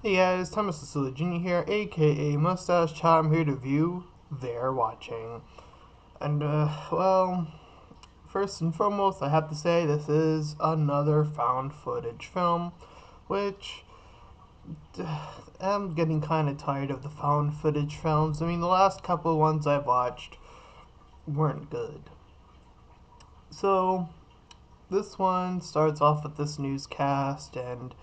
Hey guys, Thomas Cecilia Jr. here, aka Mustached. I'm here to view They're Watching. And, first and foremost, I have to say this is another found footage film, which I'm getting kind of tired of the found footage films. I mean, the last couple ones I've watched weren't good. So, this one starts off with this newscast, and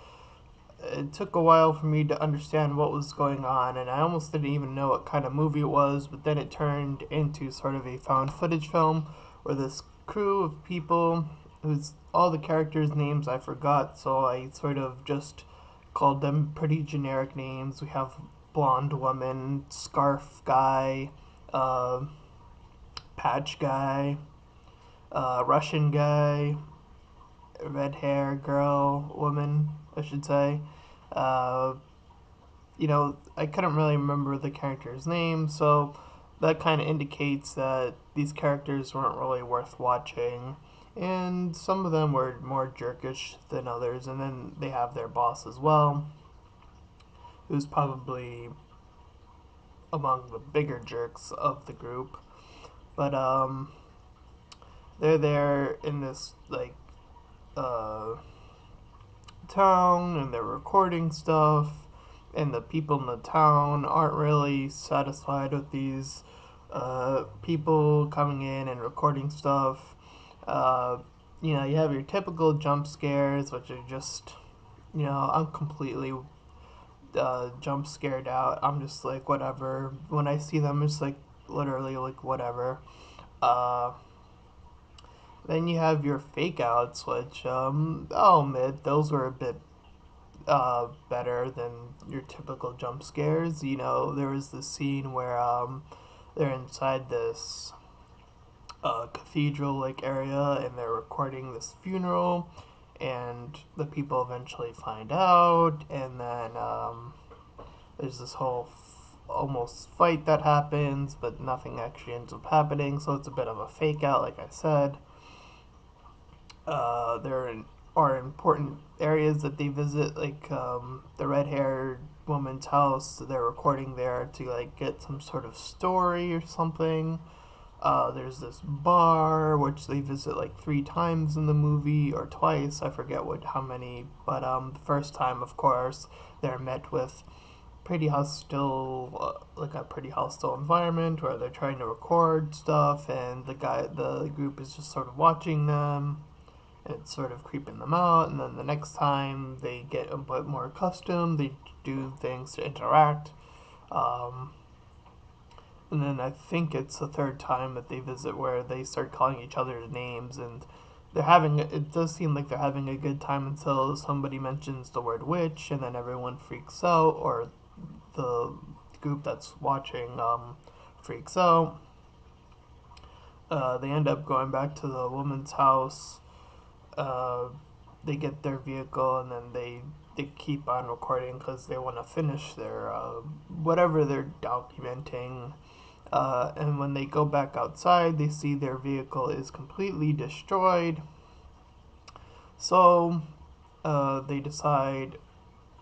it took a while for me to understand what was going on, and I almost didn't even know what kind of movie it was, but then it turned into sort of a found footage film where this crew of people, whose all the characters' names I forgot, so I sort of just called them pretty generic names. We have blonde woman, scarf guy, uh, patch guy, Russian guy, red hair girl, woman, I should say. Uh, I couldn't really remember the character's name, so that kind of indicates that these characters weren't really worth watching. And some of them were more jerkish than others, and then they have their boss as well, who's probably among the bigger jerks of the group. But they're there in this uh, town, and they're recording stuff, and the people in the town aren't really satisfied with these people coming in and recording stuff. Uh, you have your typical jump scares, which are just, I'm completely jump scared out. I'm just like, whatever. When I see them, it's like, literally, like, whatever. Uh, then you have your fake outs, which, I'll admit, those were a bit better than your typical jump scares. There was this scene where they're inside this cathedral like area, and they're recording this funeral, and the people eventually find out, and then there's this whole almost fight that happens, but nothing actually ends up happening, so it's a bit of a fake out, like I said. There are important areas that they visit, like the red-haired woman's house. They're recording there to like get some sort of story or something. There's this bar which they visit like three times in the movie, or twice. I forget how many. But the first time, of course, they're met with like a pretty hostile environment where they're trying to record stuff, and the group is just sort of watching them. It's sort of creeping them out, and then the next time they get a bit more accustomed, they do things to interact. Um, and then I think it's the third time that they visit where they start calling each other's names, and it does seem like they're having a good time until somebody mentions the word witch, and then everyone freaks out, or the group that's watching freaks out. They end up going back to the woman's house. uh, they get their vehicle, and then they keep on recording because they want to finish their whatever they're documenting. And when they go back outside, they see their vehicle is completely destroyed. So they decide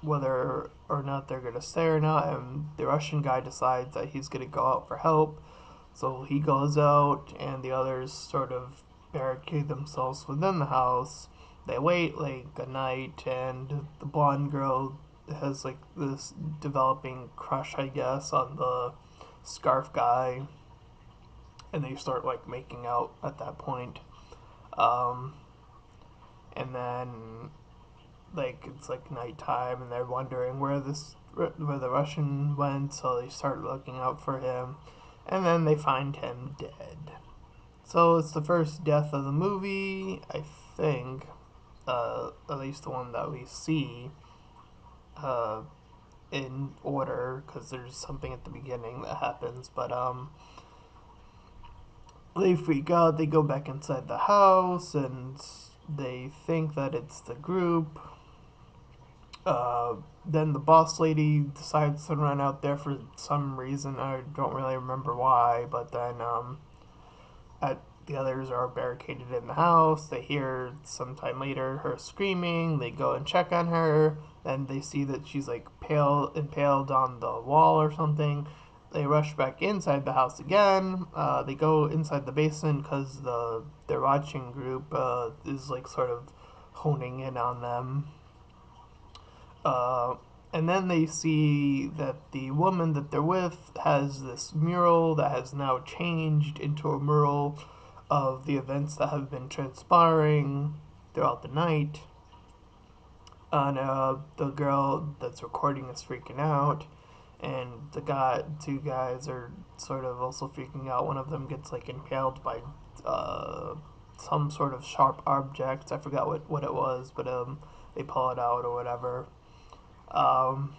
whether or not they're gonna stay or not, and the Russian guy decides that he's gonna go out for help. So he goes out, and the others sort of barricade themselves within the house. They wait like a night, and the blonde girl has like this developing crush, I guess, on the scarf guy, and they start like making out at that point. Um, and then it's like nighttime, and they're wondering where the Russian went, so they start looking out for him, and then they find him dead. So it's the first death of the movie, I think, at least the one that we see uh, in order, because there's something at the beginning that happens. But they freak out. They go back inside the house, and they think that it's the group. Uh, then the boss lady decides to run out there for some reason. I don't really remember why, but then the others are barricaded in the house. They hear sometime later her screaming. They go and check on her. Then they see that she's like impaled on the wall or something. They rush back inside the house again. They go inside the basement because their watching group is like sort of honing in on them. Uh, and then they see that the woman that they're with has this mural that has now changed into a mural of the events that have been transpiring throughout the night. And the girl that's recording is freaking out, and two guys are sort of also freaking out. One of them gets like impaled by uh, some sort of sharp object. I forgot what it was, but they pull it out or whatever. Um,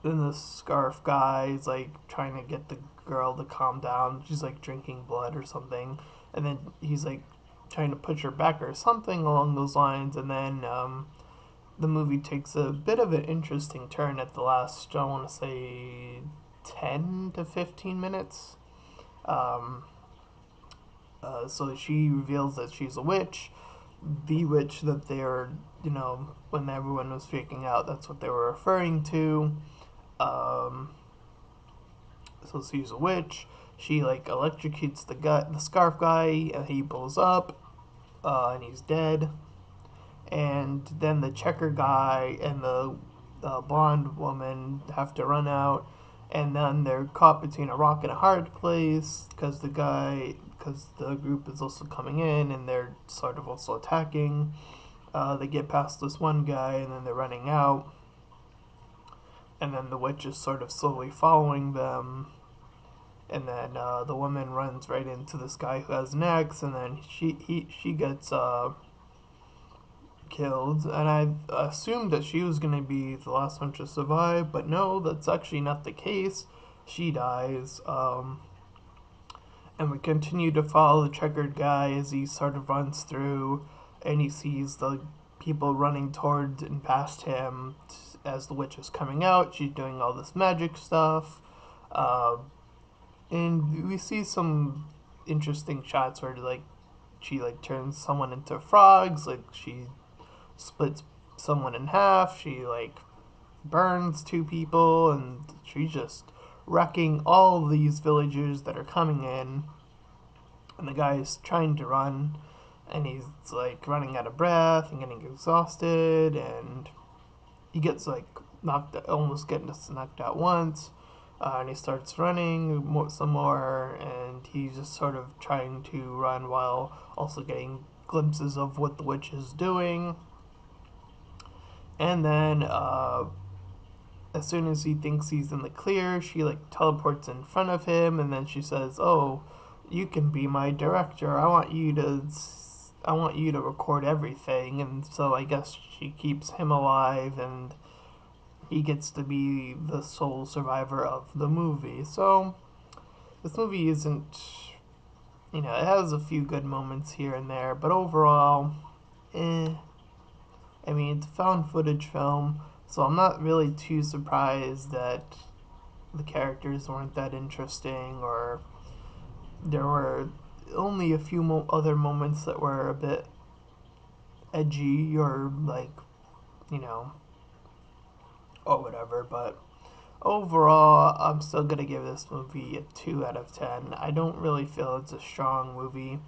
then the scarf guy is like trying to get the girl to calm down. She's like drinking blood or something, and then he's like trying to push her back or something along those lines. And then the movie takes a bit of an interesting turn at the last, I want to say, 10 to 15 minutes. Um, so she reveals that she's a witch. The witch that they're, when everyone was freaking out, that's what they were referring to. Um, so she's a witch. She like electrocutes the scarf guy, and he blows up, and he's dead. And then the checker guy and the blonde woman have to run out, and then they're caught between a rock and a hard place because the group is also coming in and they're sort of also attacking. They get past this one guy and then they're running out, and then the witch is sort of slowly following them. And then the woman runs right into this guy who has an axe, and then she gets killed, and I assumed that she was going to be the last one to survive, but no, that's actually not the case. She dies, and we continue to follow the checkered guy as he sort of runs through, and he sees the people running towards and past him as the witch is coming out. She's doing all this magic stuff, uh, and we see some interesting shots where like she like turns someone into frogs, like she splits someone in half. She like burns two people, and she's just wrecking all these villagers that are coming in. And the guy's trying to run, and he's like running out of breath and getting exhausted, and he gets like almost getting knocked out once. And he starts running some more, and he's just sort of trying to run while also getting glimpses of what the witch is doing. And then as soon as he thinks he's in the clear, she like teleports in front of him, and then she says, "Oh, you can be my director. I want you to record everything." And so I guess she keeps him alive, and he gets to be the sole survivor of the movie. So this movie isn't, it has a few good moments here and there, but overall, eh. I mean, it's a found footage film, so I'm not really too surprised that the characters weren't that interesting, or there were only a few other moments that were a bit edgy or like, you know, or whatever. But overall, I'm still gonna give this movie a 2 out of 10. I don't really feel it's a strong movie,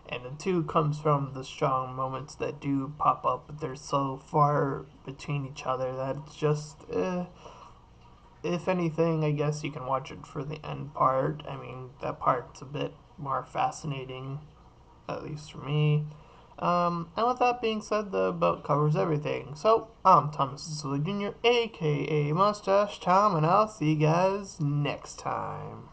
and the 2 comes from the strong moments that do pop up, but they're so far between each other that it's just, if anything, I guess you can watch it for the end part. I mean, that part's a bit more fascinating, at least for me. And with that being said, the about covers everything. So, I'm Thomas Cicilli Jr., aka Mustache Tom, and I'll see you guys next time.